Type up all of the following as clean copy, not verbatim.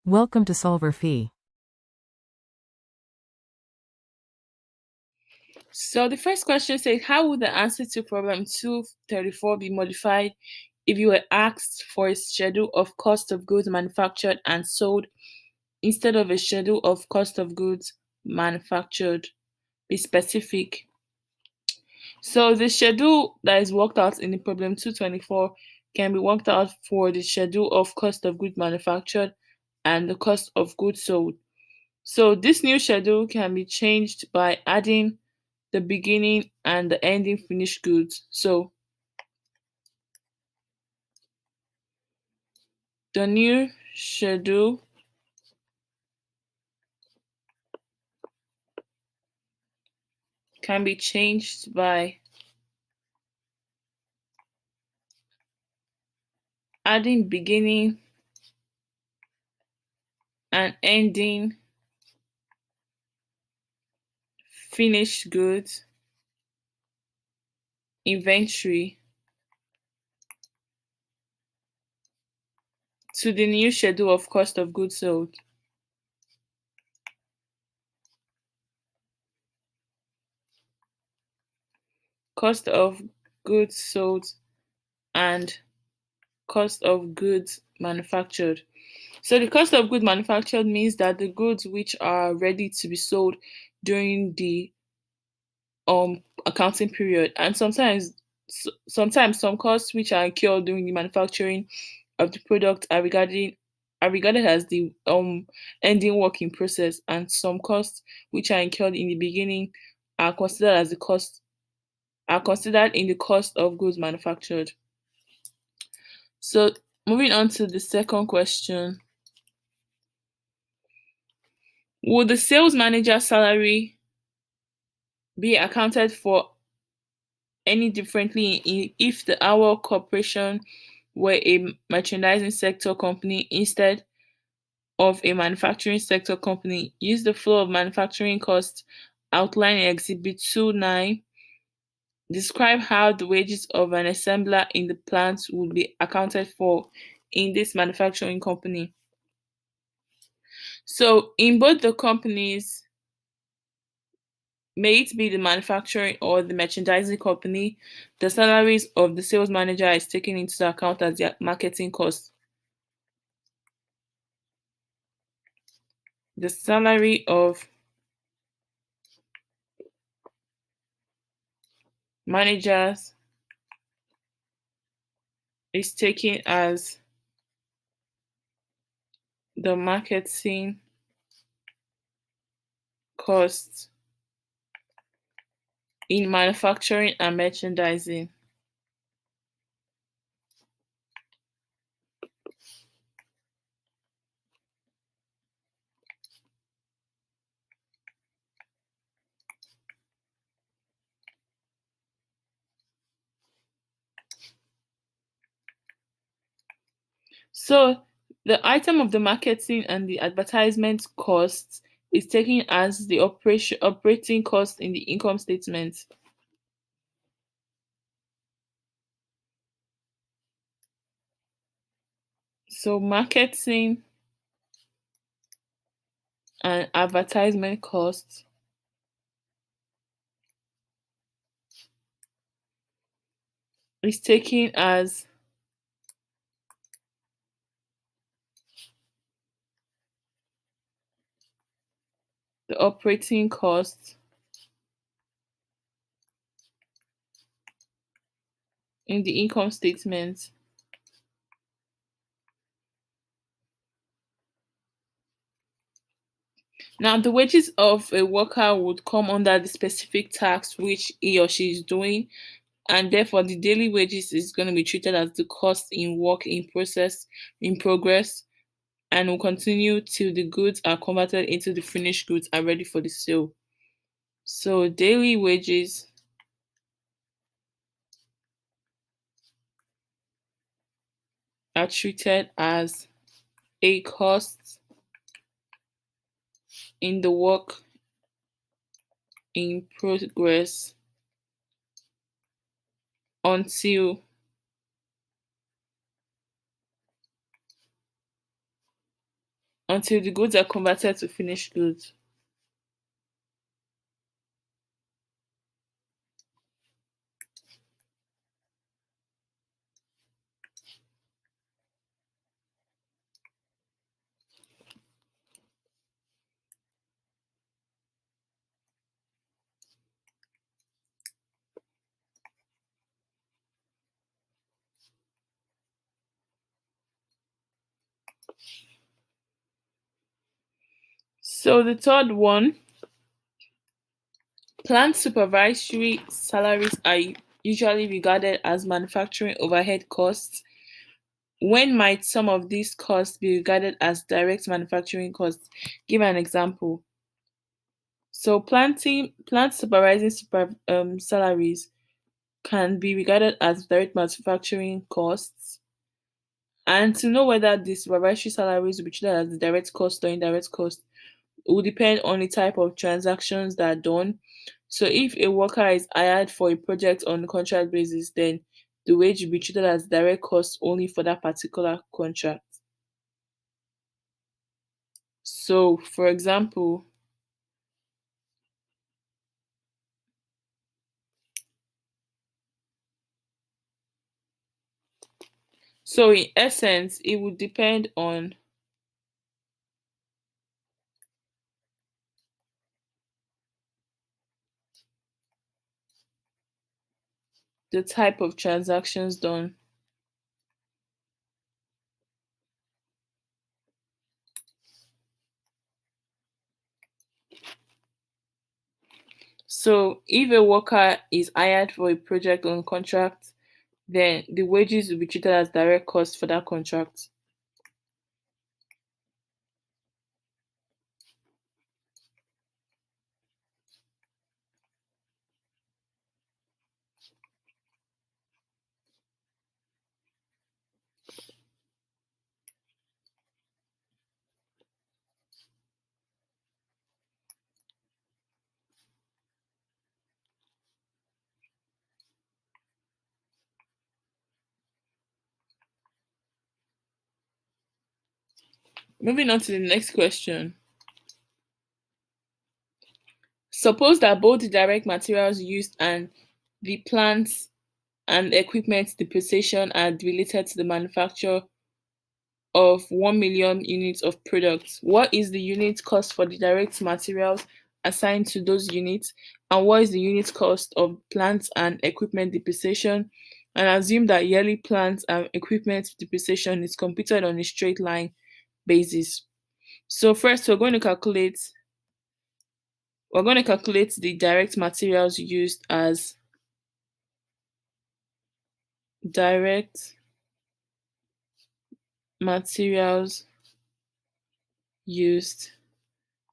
Welcome to solverfy. So the first question says, how would the answer to problem 234 be modified if you were asked for a schedule of cost of goods manufactured and sold instead of a schedule of cost of goods manufactured? Be specific. So the schedule that is worked out in the problem 224 can be worked out for the schedule of cost of goods manufactured and the cost of goods sold. So this new schedule can be changed by adding the beginning and the ending finished goods. So the new schedule can be changed by adding beginning and ending finished goods inventory to the new schedule of cost of goods sold. Cost of goods sold and cost of goods manufactured. So the cost of goods manufactured means that the goods which are ready to be sold during the accounting period, and sometimes some costs which are incurred during the manufacturing of the product are regarded as the ending working process, and some costs which are incurred in the beginning are considered as the cost are considered in the cost of goods manufactured. So moving on to the second question. Would the sales manager's salary be accounted for any differently if the Hour Corporation were a merchandising sector company instead of a manufacturing sector company? Use the flow of manufacturing costs outlined in Exhibit 2.9. Describe how the wages of an assembler in the plant would be accounted for in this manufacturing company. So, in both the companies, may it be the manufacturing or the merchandising company, the salaries of the sales manager is taken into account as their marketing costs. The salary of managers is taken as the marketing costs in manufacturing and merchandising. So the item of the marketing and the advertisement costs is taken as the operating cost in the income statement. So marketing and advertisement costs is taken as the operating cost in the income statement. Now, the wages of a worker would come under the specific task which he or she is doing, and therefore the daily wages is going to be treated as the cost in work in progress, and will continue till the goods are converted into the finished goods are ready for the sale. So daily wages are treated as a cost in the work in progress until until the goods are converted to finished goods. So the third one, plant supervisory salaries are usually regarded as manufacturing overhead costs. When might some of these costs be regarded as direct manufacturing costs? Give an example. So plant supervising salaries can be regarded as direct manufacturing costs. And to know whether the supervisory salaries will be treated as the direct cost or indirect cost will depend on the type of transactions that are done. So if a worker is hired for a project on a contract basis, then the wage will be treated as direct cost only for that particular contract. So for example, so in essence, it would depend on the type of transactions done. So if a worker is hired for a project on contract, then the wages will be treated as direct cost for that contract. Moving on to the next question. Suppose that both the direct materials used and the plants and equipment depreciation are related to the manufacture of 1 million units of products. What is the unit cost for the direct materials assigned to those units? And what is the unit cost of plants and equipment depreciation? And assume that yearly plants and equipment depreciation is computed on a straight line basis. So first we're going to calculate the direct materials used as direct materials used.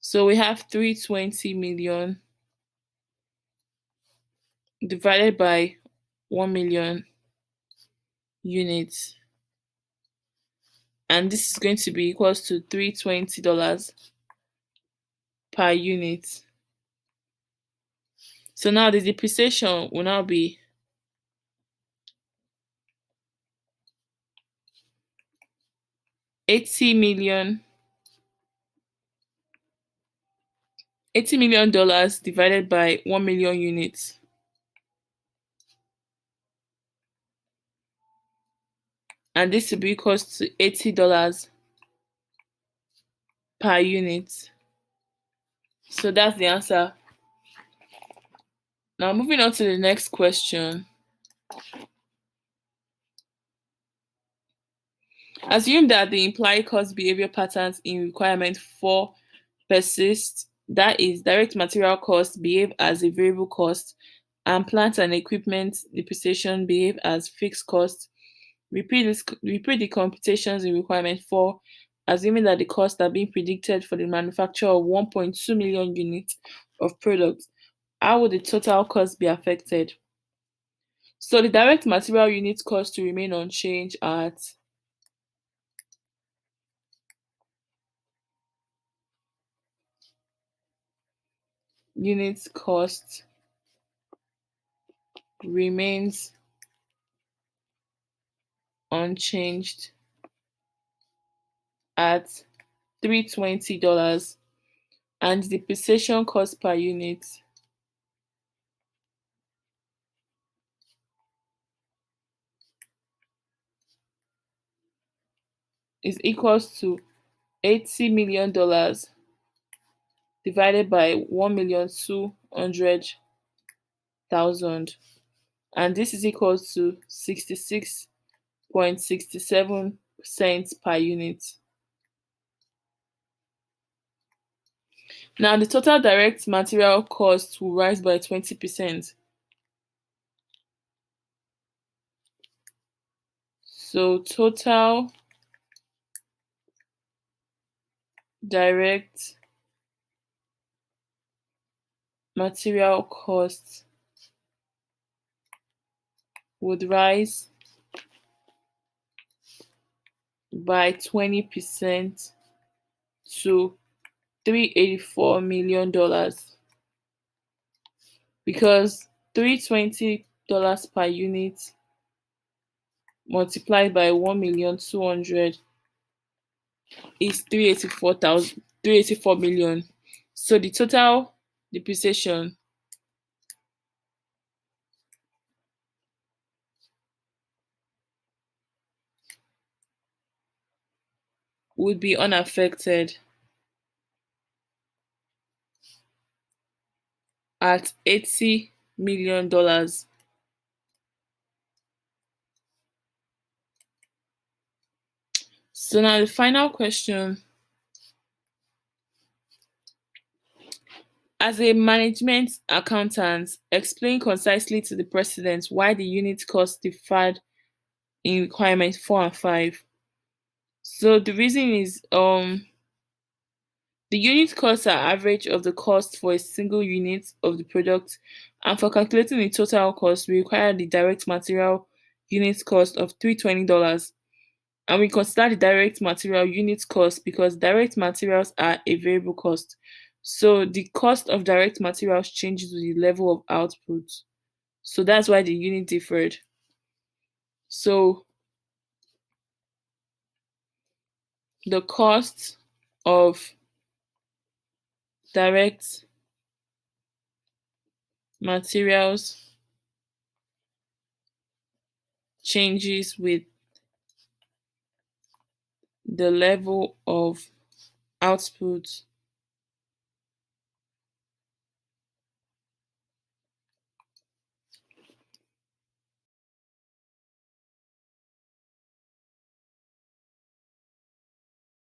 So we have 320 million divided by 1 million units. And this is going to be equals to $320 per unit. So now the depreciation will now be 80 million $80 million divided by 1 million units. And this will be equals to $80 per unit. So that's the answer. Now moving on to the next question. Assume that the implied cost behavior patterns in requirement 4 persist. That is, direct material costs behave as a variable cost, and plant and equipment depreciation behave as fixed costs. Repeat the computations in requirement 4, assuming that the costs are being predicted for the manufacture of 1.2 million units of products. How would the total cost be affected? So the direct material unit cost to remain unchanged at unit cost remains unchanged at $320, and the depreciation cost per unit is equals to $80 million divided by 1,200,000, and this is equals to 66.67 cents per unit. Now the total direct material cost will rise by 20%. So total direct material cost would rise by 20% to $384 million, because $320 per unit multiplied by 1,200,000 is 384 million. So the total depreciation would be unaffected at $80 million. So now the final question: as a management accountant, explain concisely to the president why the unit cost differed in requirement 4 and 5. So the reason is the unit costs are average of the cost for a single unit of the product, and for calculating the total cost, we require the direct material unit cost of $320, and we consider the direct material unit cost because direct materials are a variable cost. So the cost of direct materials changes with the level of output. So that's why the unit differed. So the cost of direct materials changes with the level of output.